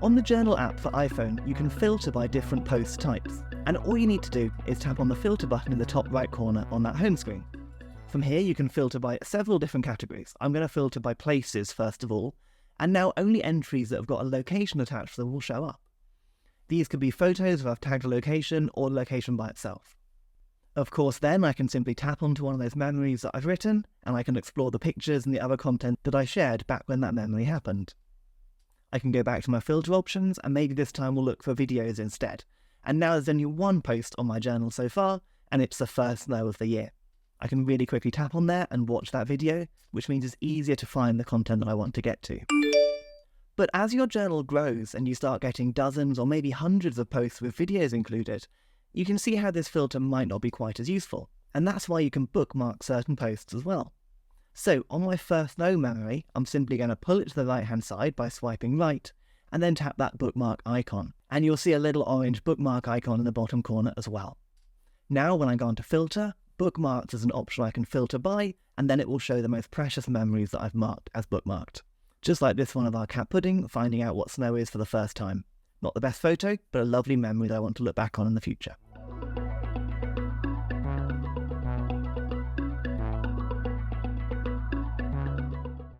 On the Journal app for iPhone, you can filter by different post types, and all you need to do is tap on the filter button in the top right corner on that home screen. From here you can filter by several different categories. I'm going to filter by places first of all, and now only entries that have got a location attached to them will show up. These could be photos where I've tagged a location or the location by itself. Of course then I can simply tap onto one of those memories that I've written, and I can explore the pictures and the other content that I shared back when that memory happened. I can go back to my filter options, and maybe this time we'll look for videos instead. And now there's only one post on my journal so far, and it's the first snow of the year. I can really quickly tap on there and watch that video, which means it's easier to find the content that I want to get to. But as your journal grows and you start getting dozens or maybe hundreds of posts with videos included, you can see how this filter might not be quite as useful, and that's why you can bookmark certain posts as well. So on my first snow memory, I'm simply going to pull it to the right hand side by swiping right, and then tap that bookmark icon, and you'll see a little orange bookmark icon in the bottom corner as well. Now when I go on to filter, bookmarks is an option I can filter by, and then it will show the most precious memories that I've marked as bookmarked. Just like this one of our cat pudding, finding out what snow is for the first time. Not the best photo, but a lovely memory that I want to look back on in the future.